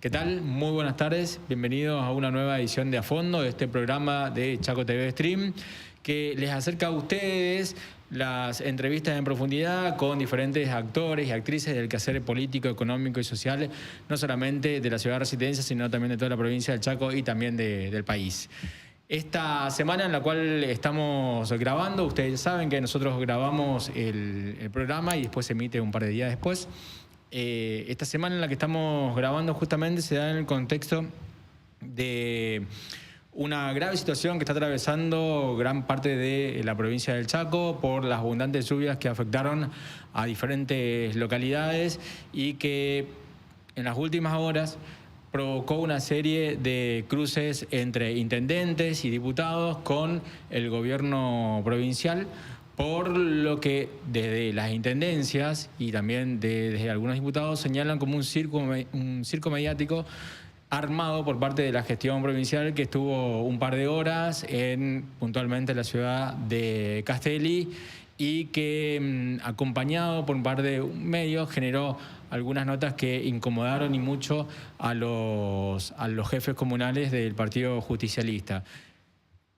¿Qué tal? Muy buenas tardes. Bienvenidos a una nueva edición de A Fondo, de este programa de Chaco TV Stream, que les acerca a ustedes las entrevistas en profundidad con diferentes actores y actrices del quehacer político, económico y social, no solamente de la ciudad de residencia, sino también de toda la provincia del Chaco y también del país. Esta semana en la cual estamos grabando, ustedes saben que nosotros grabamos el programa y después se emite un par de días después. Esta semana en la que estamos grabando justamente se da en el contexto de una grave situación que está atravesando gran parte de la provincia del Chaco por las abundantes lluvias que afectaron a diferentes localidades y que en las últimas horas provocó una serie de cruces entre intendentes y diputados con el gobierno provincial, por lo que desde las intendencias y también desde algunos diputados señalan como un circo mediático armado por parte de la gestión provincial que estuvo un par de horas puntualmente en la ciudad de Castelli y que acompañado por un par de medios generó algunas notas que incomodaron y mucho a los jefes comunales del Partido Justicialista.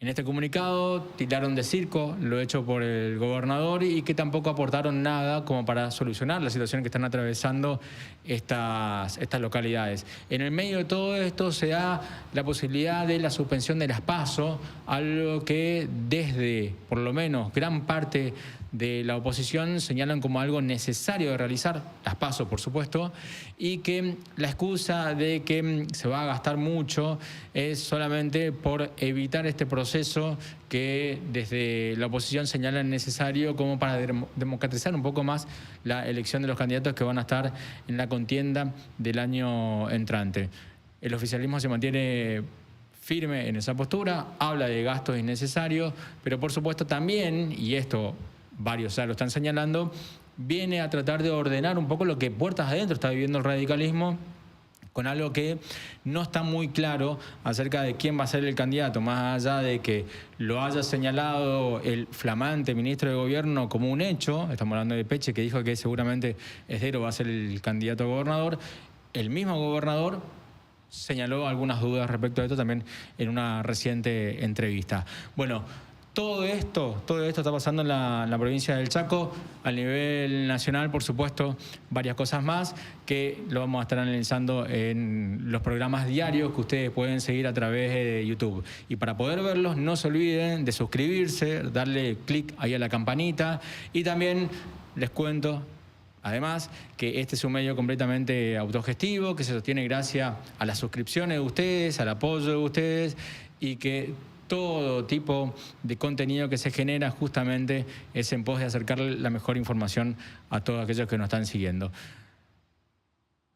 En este comunicado tildaron de circo lo hecho por el gobernador y que tampoco aportaron nada como para solucionar la situación que están atravesando estas localidades. En el medio de todo esto se da la posibilidad de la suspensión de las PASO, algo que desde por lo menos gran parte de la oposición señalan como algo necesario de realizar, las PASO por supuesto, y que la excusa de que se va a gastar mucho es solamente por evitar este proceso que desde la oposición señalan necesario como para democratizar un poco más la elección de los candidatos que van a estar en la contienda del año entrante. El oficialismo se mantiene firme en esa postura, habla de gastos innecesarios, pero por supuesto también, y esto varios ya lo están señalando, viene a tratar de ordenar un poco lo que puertas adentro está viviendo el radicalismo, con algo que no está muy claro acerca de quién va a ser el candidato, más allá de que lo haya señalado el flamante ministro de Gobierno como un hecho. Estamos hablando de Peche, que dijo que seguramente Esdero va a ser el candidato a gobernador. El mismo gobernador señaló algunas dudas respecto a esto también en una reciente entrevista. Bueno, todo esto está pasando en la provincia del Chaco. A nivel nacional, por supuesto, varias cosas más que lo vamos a estar analizando en los programas diarios que ustedes pueden seguir a través de YouTube. Y para poder verlos, no se olviden de suscribirse, darle clic ahí a la campanita. Y también les cuento, además, que este es un medio completamente autogestivo, que se sostiene gracias a las suscripciones de ustedes, al apoyo de ustedes y que todo tipo de contenido que se genera justamente es en pos de acercarle la mejor información a todos aquellos que nos están siguiendo.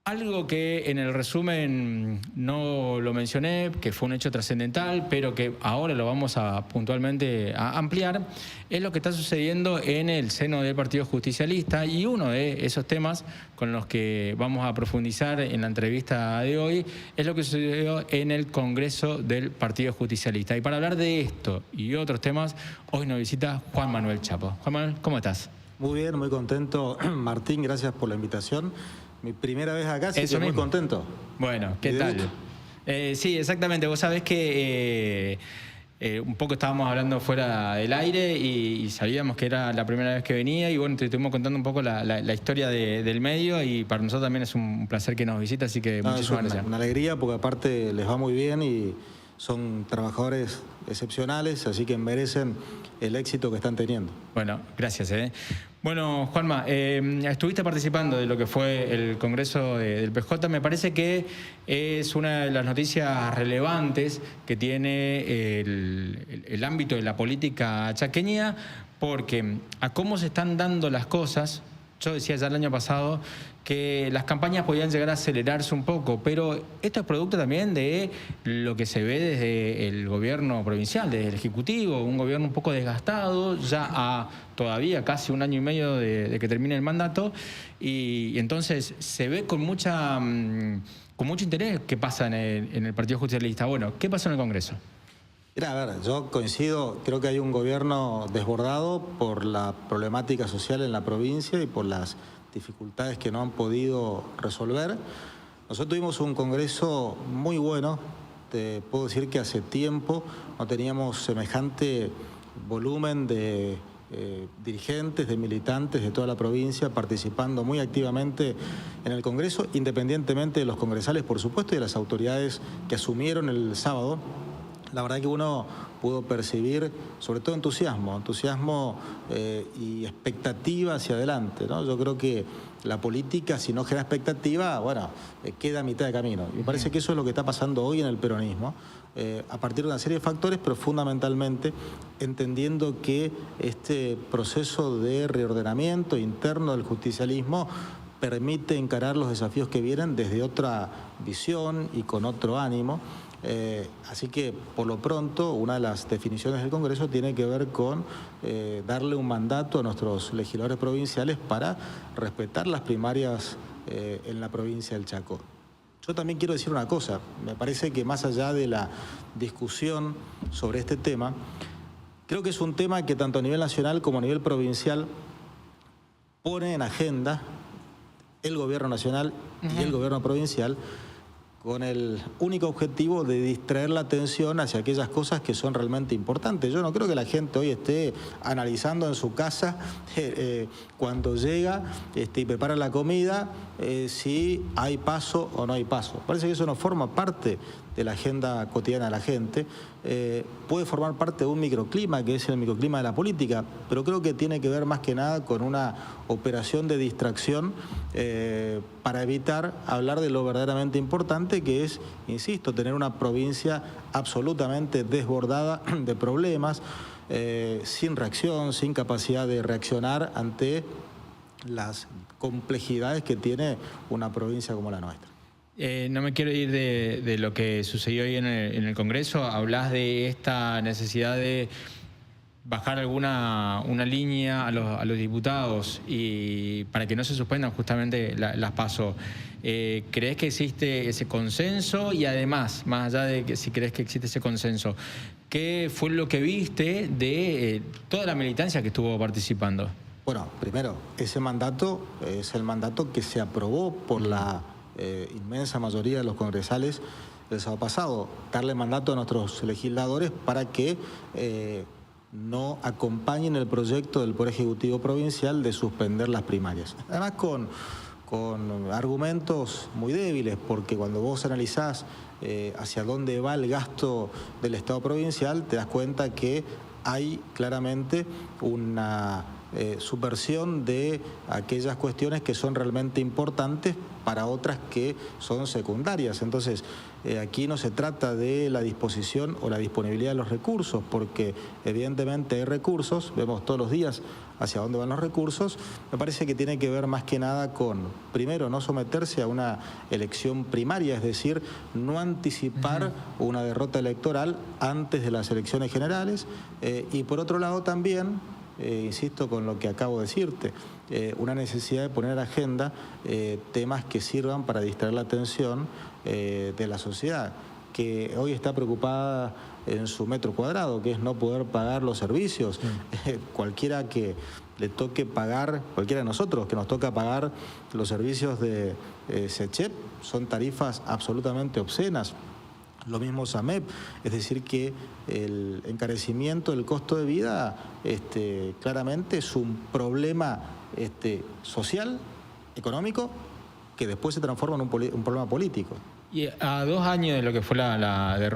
Algo que en el resumen no lo mencioné, que fue un hecho trascendental, pero que ahora lo vamos a puntualmente a ampliar, es lo que está sucediendo en el seno del Partido Justicialista, y uno de esos temas con los que vamos a profundizar en la entrevista de hoy es lo que sucedió en el Congreso del Partido Justicialista. Y para hablar de esto y otros temas, hoy nos visita Juan Manuel Chapo. Juan Manuel, ¿cómo estás? Muy bien, muy contento. Martín, gracias por la invitación. Mi primera vez acá, así que muy contento. Bueno, ¿qué tal? Sí, exactamente. Vos sabés que un poco estábamos hablando fuera del aire y sabíamos que era la primera vez que venía y bueno, te estuvimos contando un poco la historia del medio y para nosotros también es un placer que nos visites, así que muchísimas gracias. Una alegría porque aparte les va muy bien y son trabajadores excepcionales, así que merecen el éxito que están teniendo. Bueno, gracias. Bueno, Juanma, estuviste participando de lo que fue el Congreso del PJ. Me parece que es una de las noticias relevantes que tiene el ámbito de la política chaqueña, porque a cómo se están dando las cosas, yo decía ya el año pasado que las campañas podían llegar a acelerarse un poco, pero esto es producto también de lo que se ve desde el gobierno provincial, desde el Ejecutivo, un gobierno un poco desgastado, ya a todavía casi un año y medio de que termine el mandato, y entonces se ve con mucho interés qué pasa en el Partido Justicialista. Bueno, ¿qué pasó en el Congreso? Mira, a ver, yo coincido, creo que hay un gobierno desbordado por la problemática social en la provincia y por las dificultades que no han podido resolver. Nosotros tuvimos un congreso muy bueno. Te puedo decir que hace tiempo no teníamos semejante volumen de dirigentes, de militantes de toda la provincia participando muy activamente en el Congreso, independientemente de los congresales, por supuesto, y de las autoridades que asumieron el sábado. La verdad que uno pudo percibir, sobre todo entusiasmo y expectativa hacia adelante, ¿no? Yo creo que la política, si no genera expectativa, bueno, queda a mitad de camino. Me parece que eso es lo que está pasando hoy en el peronismo, a partir de una serie de factores, pero fundamentalmente entendiendo que este proceso de reordenamiento interno del justicialismo permite encarar los desafíos que vienen desde otra visión y con otro ánimo. Así que, por lo pronto, una de las definiciones del Congreso tiene que ver con darle un mandato a nuestros legisladores provinciales para respetar las primarias en la provincia del Chaco. Yo también quiero decir una cosa, me parece que más allá de la discusión sobre este tema, creo que es un tema que tanto a nivel nacional como a nivel provincial pone en agenda el gobierno nacional y el gobierno provincial, con el único objetivo de distraer la atención hacia aquellas cosas que son realmente importantes. Yo no creo que la gente hoy esté analizando en su casa cuando llega y prepara la comida si hay paso o no hay paso. Parece que eso no forma parte de la agenda cotidiana de la gente. Puede formar parte de un microclima, que es el microclima de la política, pero creo que tiene que ver más que nada con una operación de distracción para evitar hablar de lo verdaderamente importante, que es, insisto, tener una provincia absolutamente desbordada de problemas, sin reacción, sin capacidad de reaccionar ante las complejidades que tiene una provincia como la nuestra. No me quiero ir de lo que sucedió hoy en el Congreso. Hablás de esta necesidad de bajar una línea a los diputados y para que no se suspendan justamente las PASO. ¿Crees que existe ese consenso? Y además, más allá de que si crees que existe ese consenso, ¿qué fue lo que viste de toda la militancia que estuvo participando? Bueno, primero, ese mandato es el mandato que se aprobó por la inmensa mayoría de los congresales el sábado pasado, darle mandato a nuestros legisladores para que no acompañen el proyecto del Poder Ejecutivo Provincial de suspender las primarias. Además con argumentos muy débiles, porque cuando vos analizás hacia dónde va el gasto del Estado provincial, te das cuenta que hay claramente una subversión de aquellas cuestiones que son realmente importantes para otras que son secundarias. Entonces, aquí no se trata de la disposición o la disponibilidad de los recursos, porque evidentemente hay recursos, vemos todos los días hacia dónde van los recursos. Me parece que tiene que ver más que nada con, primero, no someterse a una elección primaria, es decir, no anticipar una derrota electoral antes de las elecciones generales, y por otro lado también, insisto con lo que acabo de decirte, una necesidad de poner en agenda temas que sirvan para distraer la atención de la sociedad, que hoy está preocupada en su metro cuadrado, que es no poder pagar los servicios. Cualquiera que le toque pagar, cualquiera de nosotros que nos toca pagar los servicios de SECHEP, son tarifas absolutamente obscenas. Lo mismo SAMEP, es decir que el encarecimiento del costo de vida claramente es un problema social, económico, que después se transforma en un problema político. Y a 2 años de lo que fue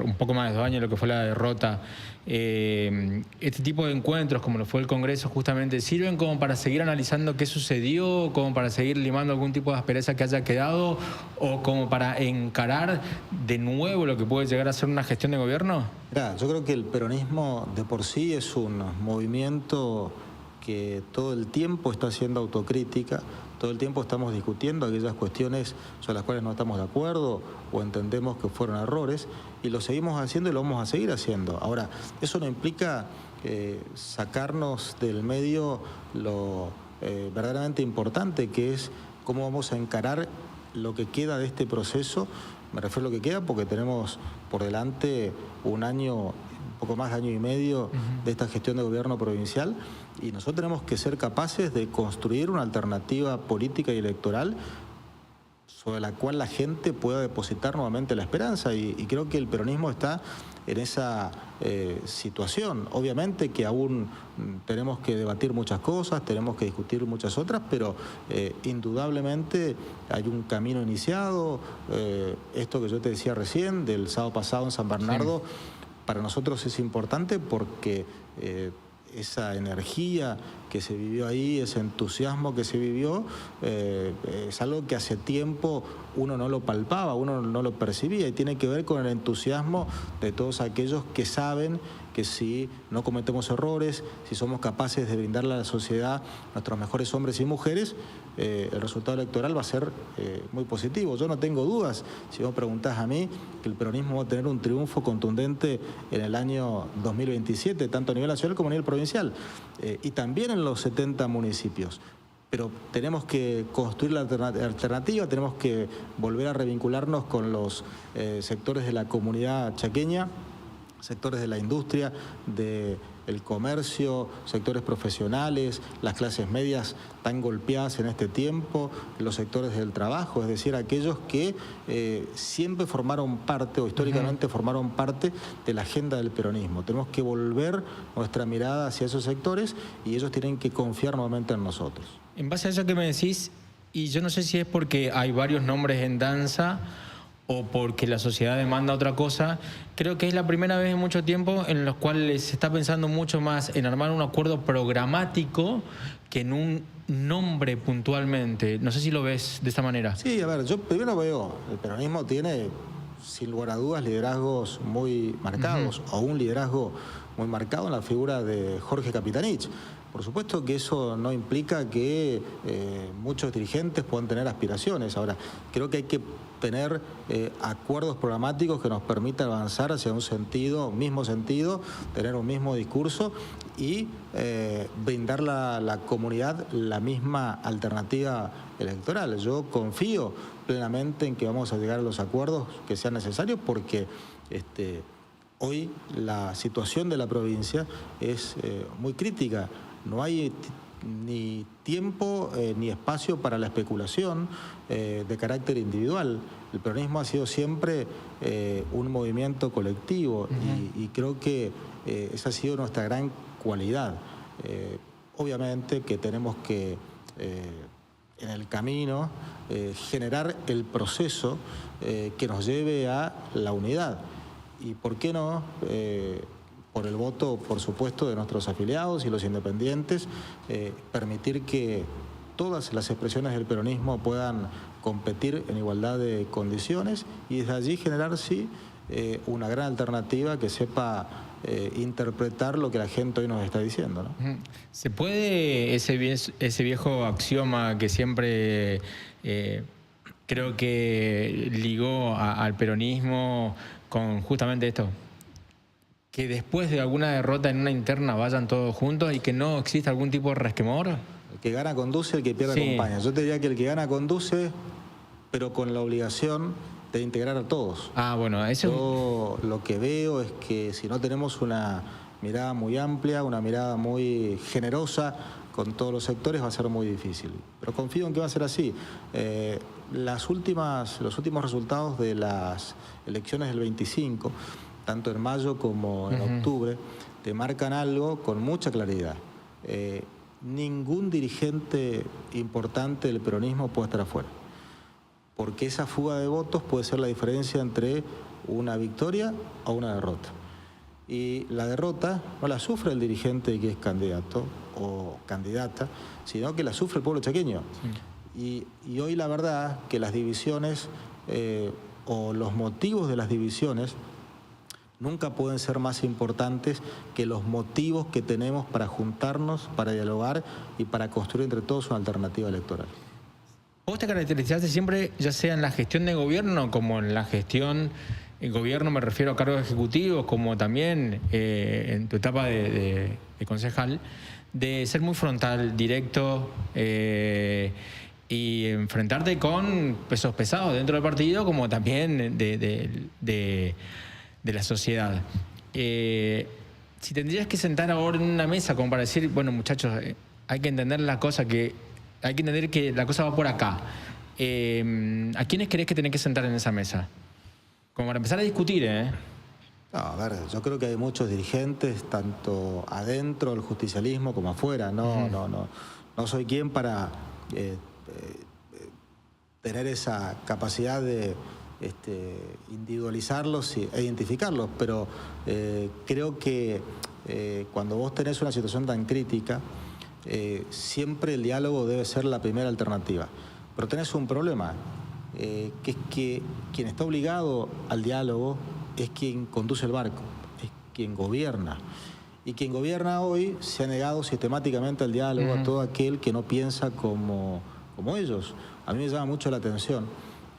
un poco más de 2 años de lo que fue la derrota, este tipo de encuentros, como lo fue el Congreso, justamente sirven como para seguir analizando qué sucedió, como para seguir limando algún tipo de aspereza que haya quedado, o como para encarar de nuevo lo que puede llegar a ser una gestión de gobierno. Mirá, yo creo que el peronismo de por sí es un movimiento que todo el tiempo está haciendo autocrítica. Todo el tiempo estamos discutiendo aquellas cuestiones sobre las cuales no estamos de acuerdo o entendemos que fueron errores, y lo seguimos haciendo y lo vamos a seguir haciendo. Ahora, eso no implica sacarnos del medio lo verdaderamente importante, que es cómo vamos a encarar lo que queda de este proceso. Me refiero a lo que queda porque tenemos por delante un año, poco más de año y medio de esta gestión de gobierno provincial, y nosotros tenemos que ser capaces de construir una alternativa política y electoral sobre la cual la gente pueda depositar nuevamente la esperanza y creo que el peronismo está en esa situación. Obviamente que aún tenemos que debatir muchas cosas, tenemos que discutir muchas otras, pero indudablemente hay un camino iniciado. Esto que yo te decía recién, del sábado pasado en San Bernardo, sí, para nosotros es importante porque esa energía que se vivió ahí, ese entusiasmo que se vivió, es algo que hace tiempo uno no lo palpaba, uno no lo percibía, y tiene que ver con el entusiasmo de todos aquellos que saben que si no cometemos errores, si somos capaces de brindarle a la sociedad nuestros mejores hombres y mujeres, el resultado electoral va a ser muy positivo. Yo no tengo dudas, si vos preguntás a mí, que el peronismo va a tener un triunfo contundente en el año 2027, tanto a nivel nacional como a nivel provincial, y también en los 70 municipios. Pero tenemos que construir la alternativa, tenemos que volver a revincularnos con los sectores de la comunidad chaqueña, sectores de la industria, del comercio, sectores profesionales, las clases medias tan golpeadas en este tiempo, los sectores del trabajo, es decir, aquellos que siempre formaron parte o históricamente formaron parte de la agenda del peronismo. Tenemos que volver nuestra mirada hacia esos sectores y ellos tienen que confiar nuevamente en nosotros. En base a eso que me decís, y yo no sé si es porque hay varios nombres en danza o porque la sociedad demanda otra cosa, creo que es la primera vez en mucho tiempo en los cuales se está pensando mucho más en armar un acuerdo programático que en un nombre puntualmente. No sé si lo ves de esta manera. Sí, a ver, yo primero veo, el peronismo tiene, sin lugar a dudas, liderazgos muy marcados, o un liderazgo muy marcado en la figura de Jorge Capitanich. Por supuesto que eso no implica que muchos dirigentes puedan tener aspiraciones. Ahora, creo que hay que tener acuerdos programáticos que nos permitan avanzar hacia un mismo sentido, tener un mismo discurso y brindar a la comunidad la misma alternativa electoral. Yo confío plenamente en que vamos a llegar a los acuerdos que sean necesarios porque hoy la situación de la provincia es muy crítica. No hay ni tiempo ni espacio para la especulación de carácter individual. El peronismo ha sido siempre un movimiento colectivo y creo que esa ha sido nuestra gran cualidad. Obviamente que tenemos que en el camino generar el proceso que nos lleve a la unidad. Y por qué no, por el voto, por supuesto, de nuestros afiliados y los independientes, permitir que todas las expresiones del peronismo puedan competir en igualdad de condiciones y desde allí generar, sí, una gran alternativa que sepa interpretar lo que la gente hoy nos está diciendo, ¿no? ¿Se puede ese viejo axioma que siempre creo que ligó al peronismo con justamente esto? Que después de alguna derrota en una interna vayan todos juntos y que no exista algún tipo de resquemor. El que gana conduce, el que pierde acompaña. Yo te diría que el que gana conduce, pero con la obligación de integrar a todos. Ah, bueno, eso... Yo lo que veo es que si no tenemos una mirada muy amplia, una mirada muy generosa con todos los sectores, va a ser muy difícil. Pero confío en que va a ser así. Los últimos resultados de las elecciones del 25, tanto en mayo como en octubre, te marcan algo con mucha claridad. Ningún dirigente importante del peronismo puede estar afuera, porque esa fuga de votos puede ser la diferencia entre una victoria o una derrota. Y la derrota no la sufre el dirigente que es candidato o candidata, sino que la sufre el pueblo chaqueño. Sí. Y hoy la verdad que las divisiones o los motivos de las divisiones nunca pueden ser más importantes que los motivos que tenemos para juntarnos, para dialogar y para construir entre todos una alternativa electoral. Vos te caracterizaste siempre, ya sea en la gestión de gobierno como en la gestión, en gobierno me refiero a cargos ejecutivos, como también en tu etapa de concejal, de ser muy frontal, directo y enfrentarte con pesos pesados dentro del partido como también de la sociedad. Si tendrías que sentar ahora en una mesa como para decir, bueno muchachos, hay que entender la cosa, hay que entender que la cosa va por acá. ¿A quiénes crees que tenés que sentar en esa mesa? Como para empezar a discutir, ¿eh? No, a ver, yo creo que hay muchos dirigentes, tanto adentro del justicialismo como afuera. No soy quien para tener esa capacidad de individualizarlos e identificarlos, pero creo que cuando vos tenés una situación tan crítica, siempre el diálogo debe ser la primera alternativa. Pero tenés un problema, que es que quien está obligado al diálogo es quien conduce el barco, es quien gobierna. Y quien gobierna hoy se ha negado sistemáticamente al diálogo a todo aquel que no piensa como ellos. A mí me llama mucho la atención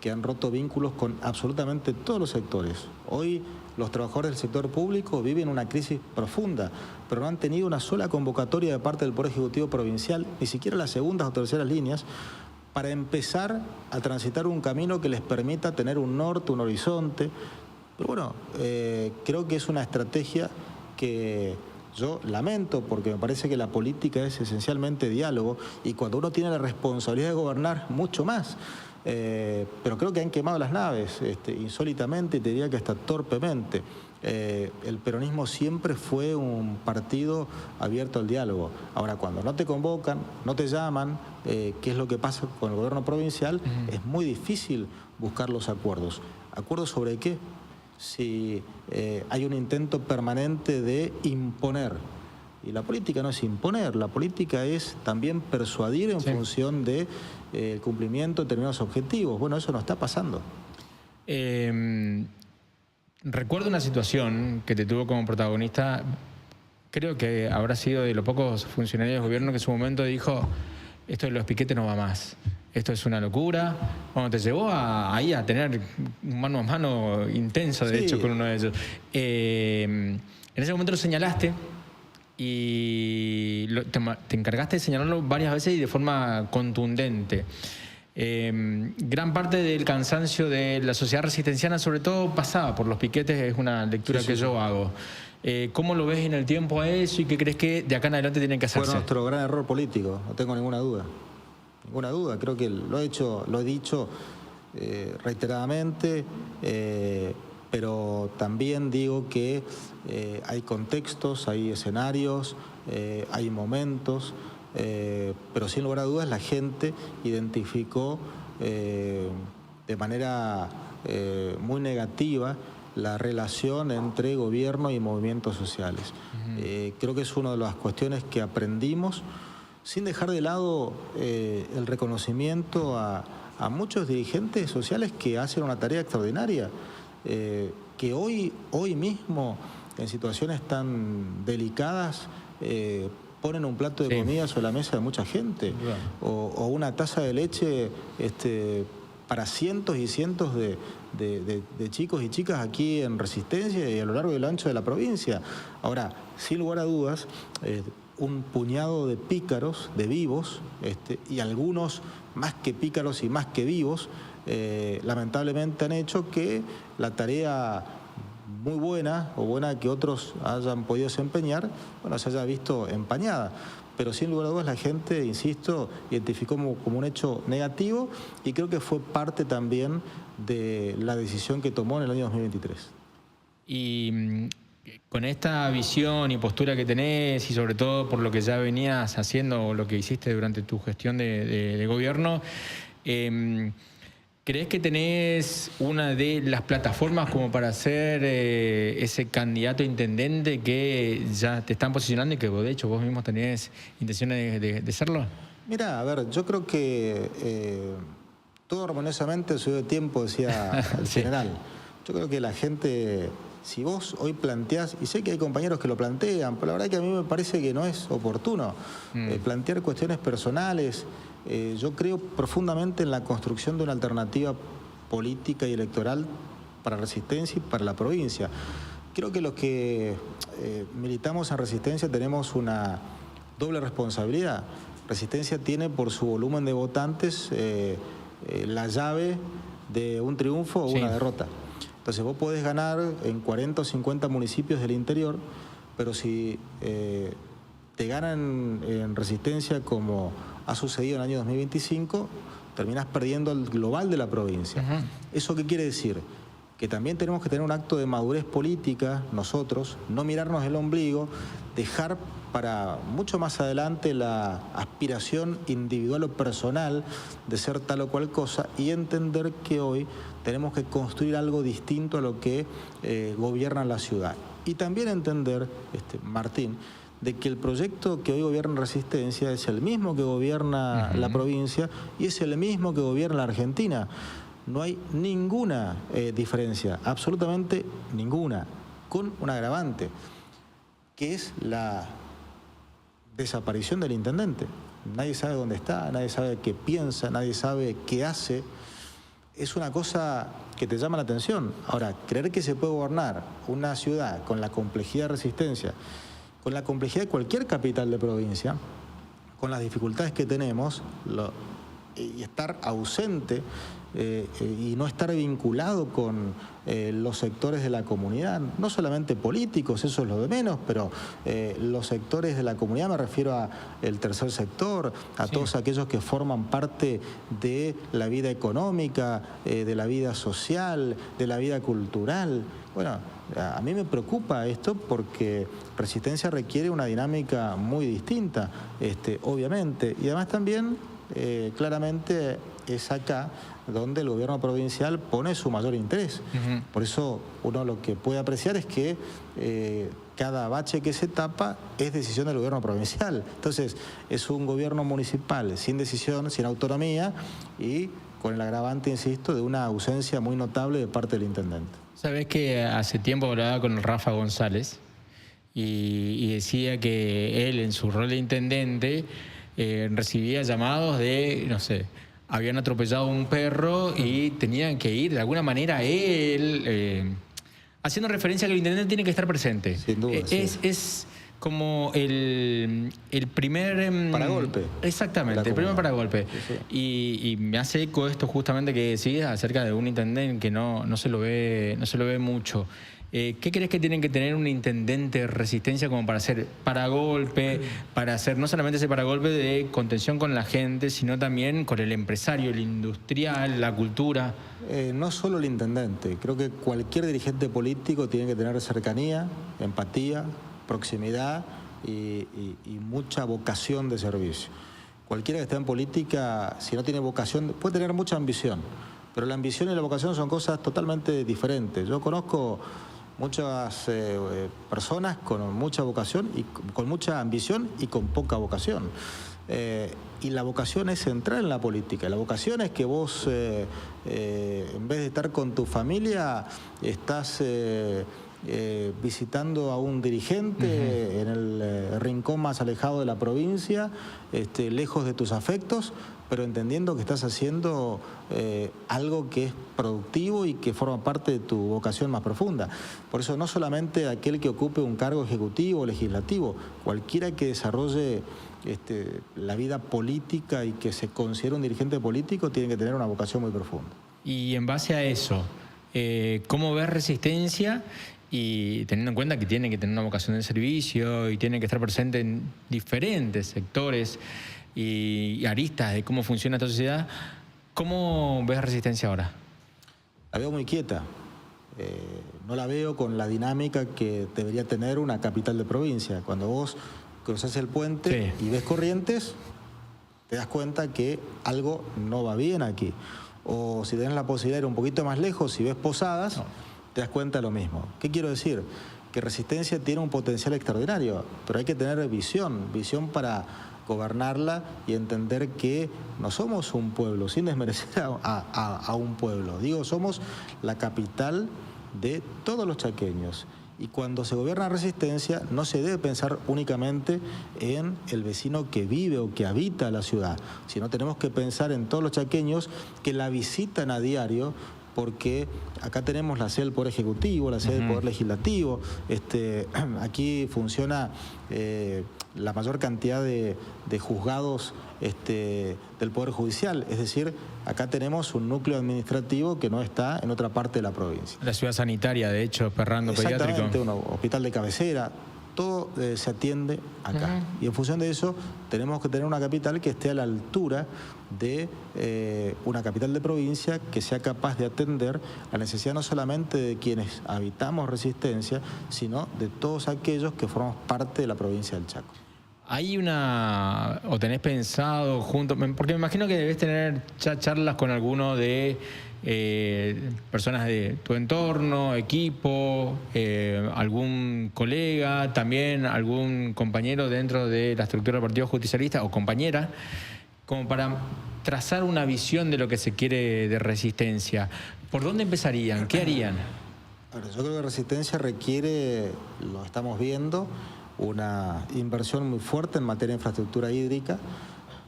que han roto vínculos con absolutamente todos los sectores. Hoy los trabajadores del sector público viven una crisis profunda, pero no han tenido una sola convocatoria de parte del Poder Ejecutivo Provincial, ni siquiera las segundas o terceras líneas, para empezar a transitar un camino que les permita tener un norte, un horizonte. Pero bueno, creo que es una estrategia que yo lamento, porque me parece que la política es esencialmente diálogo, y cuando uno tiene la responsabilidad de gobernar, mucho más. Pero creo que han quemado las naves, insólitamente, y te diría que hasta torpemente. El peronismo siempre fue un partido abierto al diálogo. Ahora, cuando no te convocan, no te llaman, ¿qué es lo que pasa con el gobierno provincial? Es muy difícil buscar los acuerdos. ¿Acuerdos sobre qué? Si hay un intento permanente de imponer. Y la política no es imponer, la política es también persuadir en función de el cumplimiento de determinados objetivos. Bueno, eso no está pasando. Recuerdo una situación que te tuvo como protagonista, creo que habrá sido de los pocos funcionarios del gobierno que en su momento dijo: esto de los piquetes no va más, esto es una locura. Bueno, te llevó ahí a tener un mano a mano intenso, de hecho, con uno de ellos. En ese momento lo señalaste y te encargaste de señalarlo varias veces y de forma contundente. Gran parte del cansancio de la sociedad resistenciana, sobre todo, pasaba por los piquetes, es una lectura que yo hago. ¿Cómo lo ves en el tiempo a eso y qué crees que de acá en adelante tienen que hacerse? Fue nuestro gran error político, no tengo ninguna duda. Ninguna duda, creo que lo he dicho reiteradamente, pero también digo que hay contextos, hay escenarios, hay momentos, pero sin lugar a dudas la gente identificó de manera muy negativa la relación entre gobierno y movimientos sociales. Creo que es una de las cuestiones que aprendimos, sin dejar de lado el reconocimiento a muchos dirigentes sociales que hacen una tarea extraordinaria, que hoy mismo, en situaciones tan delicadas, ponen un plato de comida sobre la mesa de mucha gente, o una taza de leche para cientos y cientos de chicos y chicas aquí en Resistencia y a lo largo y lo ancho de la provincia. Ahora, sin lugar a dudas, un puñado de pícaros, de vivos, y algunos más que pícaros y más que vivos, lamentablemente han hecho que la tarea muy buena o buena que otros hayan podido desempeñar, bueno, se haya visto empañada. Pero sin lugar a dudas la gente, insisto, identificó como un hecho negativo, y creo que fue parte también de la decisión que tomó en el año 2023. Y con esta visión y postura que tenés, y sobre todo por lo que ya venías haciendo o lo que hiciste durante tu gestión de gobierno, ¿crees que tenés una de las plataformas como para ser ese candidato a intendente que ya te están posicionando y que de hecho vos mismos tenés intenciones de serlo? Mira, a ver, yo creo que todo armoniosamente subió de tiempo, decía el general. Yo creo que la gente, si vos hoy planteás, y sé que hay compañeros que lo plantean, pero la verdad que a mí me parece que no es oportuno plantear cuestiones personales. Yo creo profundamente en la construcción de una alternativa política y electoral para Resistencia y para la provincia. Creo que los que militamos en Resistencia tenemos una doble responsabilidad. Resistencia tiene, por su volumen de votantes, la llave de un triunfo o una derrota. Entonces vos podés ganar en 40 o 50 municipios del interior, pero si te ganan en Resistencia como ha sucedido en el año 2025, terminás perdiendo el global de la provincia. ¿Eso qué quiere decir? Que también tenemos que tener un acto de madurez política nosotros, no mirarnos el ombligo, dejar para mucho más adelante la aspiración individual o personal de ser tal o cual cosa y entender que hoy tenemos que construir algo distinto a lo que gobierna la ciudad. Y también entender, Martín, de que el proyecto que hoy gobierna Resistencia es el mismo que gobierna la provincia y es el mismo que gobierna la Argentina. No hay ninguna diferencia, absolutamente ninguna, con un agravante, que es la desaparición del intendente. Nadie sabe dónde está, nadie sabe qué piensa, nadie sabe qué hace. Es una cosa que te llama la atención. Ahora, creer que se puede gobernar una ciudad con la complejidad de Resistencia, con la complejidad de cualquier capital de provincia, con las dificultades que tenemos, y estar ausente y no estar vinculado con los sectores de la comunidad, no solamente políticos, eso es lo de menos, pero los sectores de la comunidad, me refiero al tercer sector, a todos aquellos que forman parte de la vida económica, de la vida social, de la vida cultural. Bueno, a mí me preocupa esto porque Resistencia requiere una dinámica muy distinta, obviamente, y además también claramente es acá donde el gobierno provincial pone su mayor interés. Por eso uno lo que puede apreciar es que cada bache que se tapa es decisión del gobierno provincial. Entonces es un gobierno municipal sin decisión, sin autonomía y con el agravante, insisto, de una ausencia muy notable de parte del intendente. Sabés que hace tiempo hablaba con Rafa González y decía que él en su rol de intendente recibía llamados de, no sé, habían atropellado a un perro y tenían que ir de alguna manera a él, haciendo referencia a que el intendente tiene que estar presente. Sin duda, es como el primer... paragolpe. Exactamente, el primer paragolpe. Sí. Y me hace eco esto justamente que decís acerca de un intendente que no se lo ve mucho. ¿Qué crees que tienen que tener un intendente de Resistencia como para hacer paragolpe, para hacer no solamente ese paragolpe de contención con la gente, sino también con el empresario, el industrial, la cultura? No solo el intendente, creo que cualquier dirigente político tiene que tener cercanía, empatía, proximidad y mucha vocación de servicio. Cualquiera que esté en política, si no tiene vocación, puede tener mucha ambición, pero la ambición y la vocación son cosas totalmente diferentes. Yo conozco muchas personas con mucha vocación y con mucha ambición y con poca vocación. Y la vocación es central en la política. La vocación es que vos, en vez de estar con tu familia, estás visitando a un dirigente en el rincón más alejado de la provincia, lejos de tus afectos, pero entendiendo que estás haciendo algo que es productivo y que forma parte de tu vocación más profunda. Por eso no solamente aquel que ocupe un cargo ejecutivo o legislativo, cualquiera que desarrolle la vida política y que se considere un dirigente político tiene que tener una vocación muy profunda. Y en base a eso, ¿cómo ves Resistencia? Y teniendo en cuenta que tiene que tener una vocación de servicio y tiene que estar presente en diferentes sectores y aristas de cómo funciona esta sociedad, ¿cómo ves Resistencia ahora? La veo muy quieta. No la veo con la dinámica que debería tener una capital de provincia. Cuando vos cruzás el puente y ves Corrientes, te das cuenta que algo no va bien aquí. O si tenés la posibilidad de ir un poquito más lejos, si ves Posadas, te das cuenta de lo mismo. ¿Qué quiero decir? Que Resistencia tiene un potencial extraordinario, pero hay que tener visión para gobernarla y entender que no somos un pueblo, sin desmerecer a un pueblo. Digo, somos la capital de todos los chaqueños. Y cuando se gobierna Resistencia, no se debe pensar únicamente en el vecino que vive o que habita la ciudad, sino tenemos que pensar en todos los chaqueños que la visitan a diario, porque acá tenemos la sede del Poder Ejecutivo, la sede del Poder Legislativo, aquí funciona la mayor cantidad de juzgados del Poder Judicial, es decir, acá tenemos un núcleo administrativo que no está en otra parte de la provincia. La ciudad sanitaria, de hecho, Perrando Pediátrico. Exactamente, un hospital de cabecera. todo se atiende acá. Y en función de eso tenemos que tener una capital que esté a la altura de una capital de provincia que sea capaz de atender la necesidad no solamente de quienes habitamos Resistencia, sino de todos aquellos que formamos parte de la provincia del Chaco. ¿Hay o tenés pensado junto, porque me imagino que debes tener charlas con alguno de personas de tu entorno, equipo, algún colega, también algún compañero dentro de la estructura del Partido Justicialista o compañera, como para trazar una visión de lo que se quiere de Resistencia? ¿Por dónde empezarían? ¿Qué harían? Ahora, yo creo que Resistencia requiere, lo estamos viendo, una inversión muy fuerte en materia de infraestructura hídrica.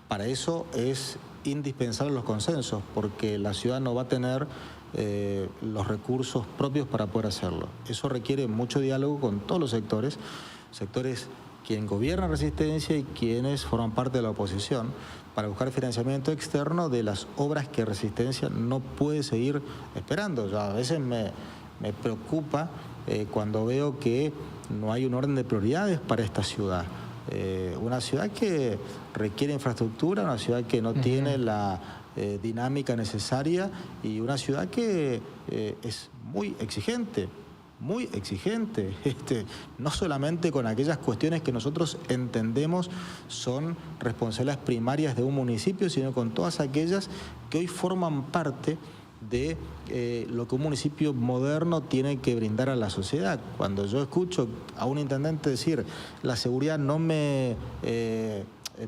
Para eso es indispensable los consensos, porque la ciudad no va a tener los recursos propios para poder hacerlo. Eso requiere mucho diálogo con todos los sectores, quien gobierna Resistencia y quienes forman parte de la oposición, para buscar financiamiento externo de las obras que Resistencia no puede seguir esperando. Yo a veces me preocupa cuando veo que no hay un orden de prioridades para esta ciudad. Una ciudad que requiere infraestructura, una ciudad que no tiene la dinámica necesaria y una ciudad que es muy exigente, no solamente con aquellas cuestiones que nosotros entendemos son responsabilidades primarias de un municipio, sino con todas aquellas que hoy forman parte de lo que un municipio moderno tiene que brindar a la sociedad. Cuando yo escucho a un intendente decir la seguridad no me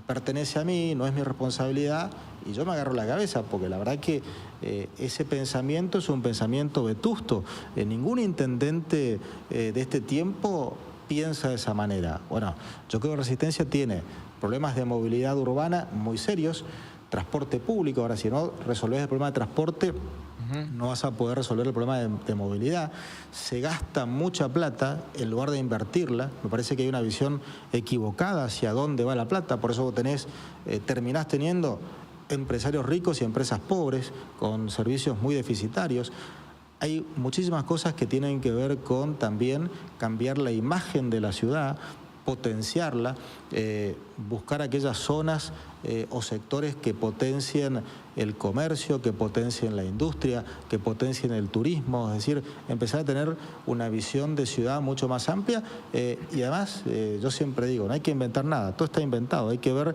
pertenece a mí, no es mi responsabilidad, y yo me agarro la cabeza, porque la verdad que ese pensamiento es un pensamiento vetusto. Ningún intendente de este tiempo piensa de esa manera. Bueno, yo creo que Resistencia tiene problemas de movilidad urbana muy serios, transporte público. Ahora, si no resolvés el problema de transporte, no vas a poder resolver el problema de movilidad. Se gasta mucha plata en lugar de invertirla. Me parece que hay una visión equivocada hacia dónde va la plata. Por eso vos terminás teniendo empresarios ricos y empresas pobres con servicios muy deficitarios. Hay muchísimas cosas que tienen que ver con también cambiar la imagen de la ciudad, potenciarla, buscar aquellas zonas o sectores que potencien el comercio, que potencien la industria, que potencien el turismo, es decir, empezar a tener una visión de ciudad mucho más amplia y además, yo siempre digo, no hay que inventar nada, todo está inventado, hay que ver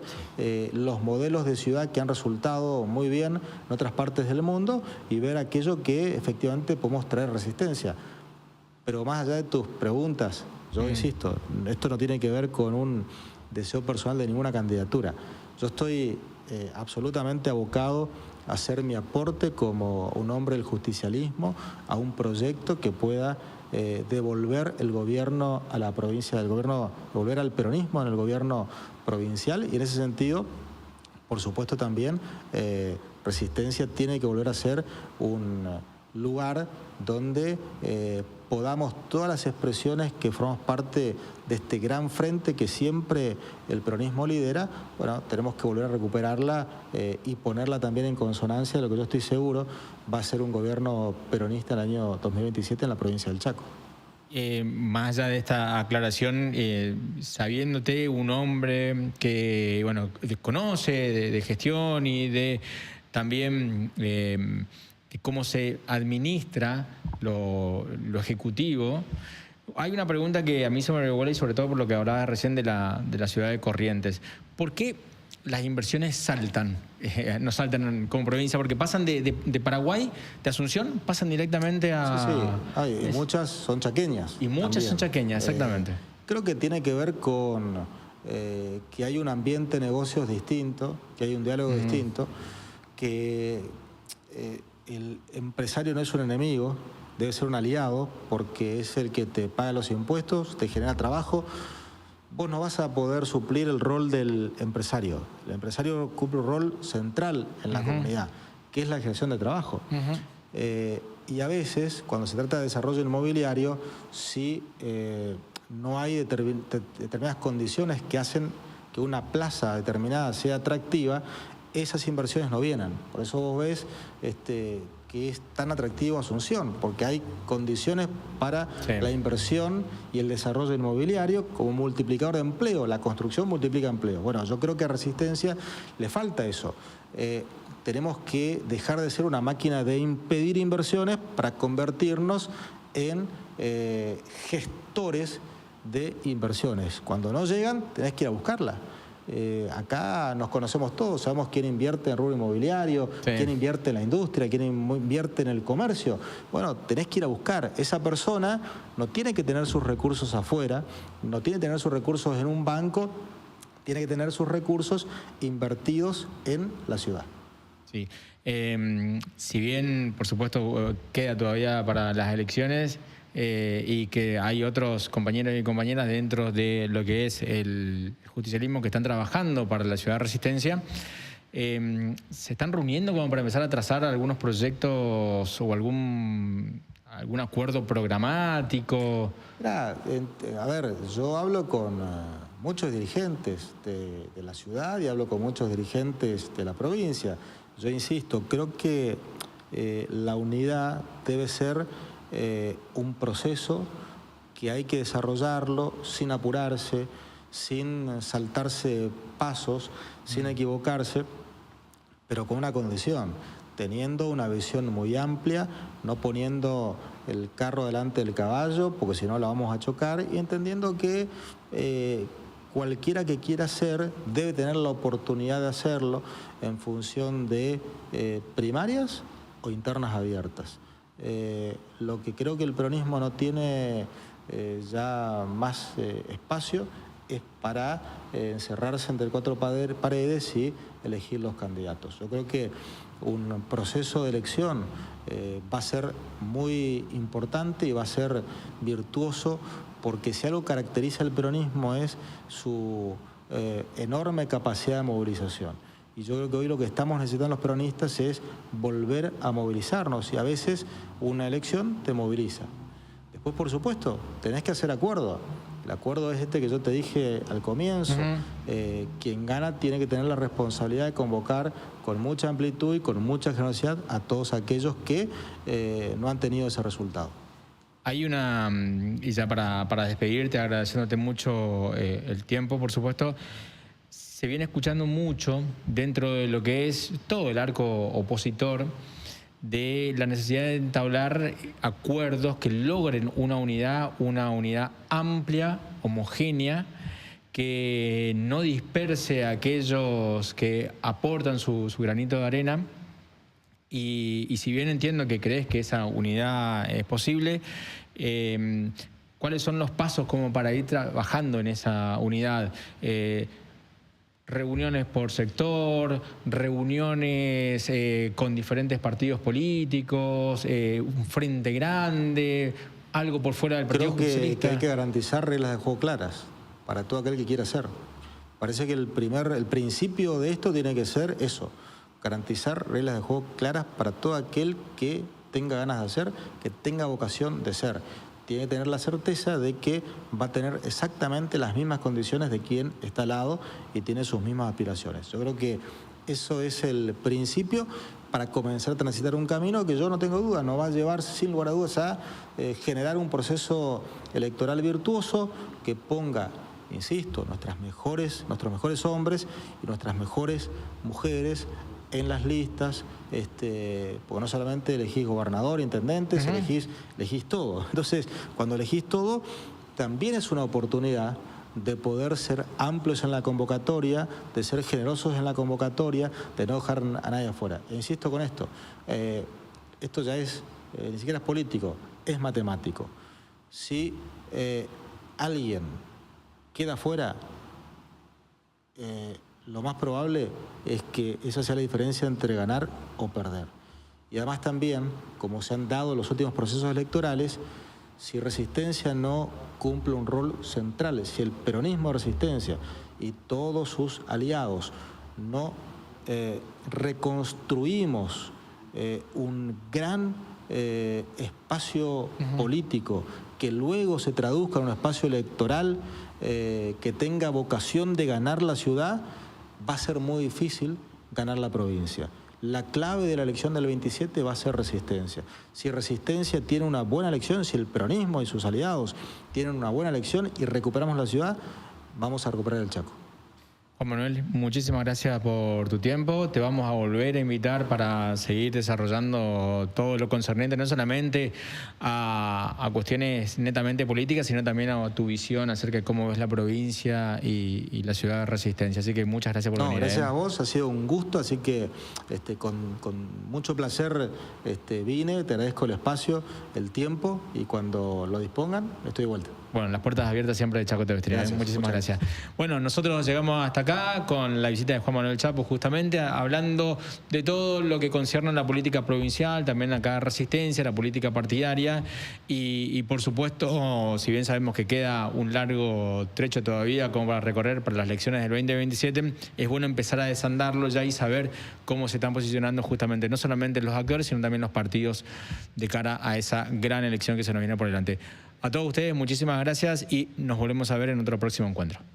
los modelos de ciudad que han resultado muy bien en otras partes del mundo y ver aquello que efectivamente podemos traer Resistencia. Pero más allá de tus preguntas, yo insisto, esto no tiene que ver con un deseo personal de ninguna candidatura. Yo estoy absolutamente abocado a hacer mi aporte como un hombre del justicialismo a un proyecto que pueda devolver el gobierno a la provincia, volver al peronismo en el gobierno provincial, y en ese sentido, por supuesto también, Resistencia tiene que volver a ser un lugar donde podamos todas las expresiones que formamos parte de este gran frente que siempre el peronismo lidera, bueno, tenemos que volver a recuperarla y ponerla también en consonancia de lo que yo estoy seguro va a ser un gobierno peronista en el año 2027 en la provincia del Chaco. Más allá de esta aclaración, sabiéndote un hombre que, bueno, conoce de gestión y de también de cómo se administra lo ejecutivo, hay una pregunta que a mí se me revuelve, y sobre todo por lo que hablabas recién de la ciudad de Corrientes. ¿Por qué las inversiones saltan? No saltan como provincia, porque pasan de Paraguay, de Asunción, pasan directamente a... Sí. Y muchas son chaqueñas. Y muchas también son chaqueñas, exactamente. Creo que tiene que ver con que hay un ambiente de negocios distinto, que hay un diálogo distinto, que el empresario no es un enemigo, debe ser un aliado, porque es el que te paga los impuestos, te genera trabajo. Vos no vas a poder suplir el rol del empresario. El empresario cumple un rol central en la comunidad, que es la generación de trabajo. Y a veces, cuando se trata de desarrollo inmobiliario, si no hay determinadas condiciones que hacen que una plaza determinada sea atractiva, esas inversiones no vienen. Por eso vos ves que que es tan atractivo Asunción, porque hay condiciones para la inversión y el desarrollo inmobiliario como multiplicador de empleo. La construcción multiplica empleo. Bueno, yo creo que a Resistencia le falta eso. Tenemos que dejar de ser una máquina de impedir inversiones para convertirnos en gestores de inversiones. Cuando no llegan, tenés que ir a buscarlas. Acá nos conocemos todos, sabemos quién invierte en rubro inmobiliario, quién invierte en la industria, quién invierte en el comercio. Bueno, tenés que ir a buscar. Esa persona no tiene que tener sus recursos afuera, no tiene que tener sus recursos en un banco, tiene que tener sus recursos invertidos en la ciudad. Sí. Si bien, por supuesto, queda todavía para las elecciones, y que hay otros compañeros y compañeras dentro de lo que es el justicialismo que están trabajando para la ciudad de Resistencia, ¿se están reuniendo como para empezar a trazar algunos proyectos o algún acuerdo programático? Mirá, a ver, yo hablo con muchos dirigentes de la ciudad y hablo con muchos dirigentes de la provincia. Yo insisto, creo que la unidad debe ser un proceso que hay que desarrollarlo sin apurarse, sin saltarse pasos, sin equivocarse, pero con una condición, teniendo una visión muy amplia, no poniendo el carro delante del caballo, porque si no la vamos a chocar, y entendiendo que cualquiera que quiera hacer debe tener la oportunidad de hacerlo en función de primarias o internas abiertas. Lo que creo que el peronismo no tiene ya más espacio es para encerrarse entre cuatro paredes y elegir los candidatos. Yo creo que un proceso de elección va a ser muy importante y va a ser virtuoso, porque si algo caracteriza al peronismo es su enorme capacidad de movilización. Y yo creo que hoy lo que estamos necesitando los peronistas es volver a movilizarnos, y a veces una elección te moviliza. Después, por supuesto, tenés que hacer acuerdo. El acuerdo es este que yo te dije al comienzo. Quien gana tiene que tener la responsabilidad de convocar con mucha amplitud y con mucha generosidad a todos aquellos que no han tenido ese resultado. Hay una, y ya para despedirte, agradeciéndote mucho el tiempo, por supuesto, se viene escuchando mucho dentro de lo que es todo el arco opositor de la necesidad de entablar acuerdos que logren una unidad amplia, homogénea, que no disperse a aquellos que aportan su granito de arena. Y si bien entiendo que crees que esa unidad es posible, ¿cuáles son los pasos como para ir trabajando en esa unidad? Reuniones por sector, reuniones con diferentes partidos políticos, un frente grande, algo por fuera del partido justicialista. Creo que hay que garantizar reglas de juego claras para todo aquel que quiera hacer. Parece que el principio de esto tiene que ser eso, garantizar reglas de juego claras para todo aquel que tenga ganas de hacer, que tenga vocación de ser. Tiene que tener la certeza de que va a tener exactamente las mismas condiciones de quien está al lado y tiene sus mismas aspiraciones. Yo creo que eso es el principio para comenzar a transitar un camino que yo no tengo duda, nos va a llevar sin lugar a dudas a generar un proceso electoral virtuoso que ponga, insisto, nuestros mejores hombres y nuestras mejores mujeres en las listas, porque no solamente elegís gobernador, intendentes, elegís todo. Entonces, cuando elegís todo, también es una oportunidad de poder ser amplios en la convocatoria, de ser generosos en la convocatoria, de no dejar a nadie afuera. E insisto con esto, esto ya es, ni siquiera es político, es matemático. Si alguien queda afuera, lo más probable es que esa sea la diferencia entre ganar o perder. Y además también, como se han dado los últimos procesos electorales, si Resistencia no cumple un rol central, si el peronismo de Resistencia y todos sus aliados no reconstruimos un gran espacio político que luego se traduzca en un espacio electoral que tenga vocación de ganar la ciudad, va a ser muy difícil ganar la provincia. La clave de la elección del 27 va a ser Resistencia. Si Resistencia tiene una buena elección, si el peronismo y sus aliados tienen una buena elección y recuperamos la ciudad, vamos a recuperar el Chaco. Juan Manuel, muchísimas gracias por tu tiempo. Te vamos a volver a invitar para seguir desarrollando todo lo concerniente, no solamente a cuestiones netamente políticas, sino también a tu visión acerca de cómo ves la provincia y la ciudad de Resistencia. Así que muchas gracias por venir. Gracias a vos, ha sido un gusto, así que con mucho placer vine, te agradezco el espacio, el tiempo, y cuando lo dispongan, estoy de vuelta. Bueno, las puertas abiertas siempre de Chaco TV Stream. Muchísimas gracias. Bueno, nosotros llegamos hasta acá con la visita de Juan Manuel Chapo, justamente hablando de todo lo que concierne a la política provincial, también acá Resistencia, la política partidaria y por supuesto, si bien sabemos que queda un largo trecho todavía como para recorrer para las elecciones del 2027, es bueno empezar a desandarlo ya y saber cómo se están posicionando justamente no solamente los actores, sino también los partidos de cara a esa gran elección que se nos viene por delante. A todos ustedes, muchísimas gracias y nos volvemos a ver en otro próximo encuentro.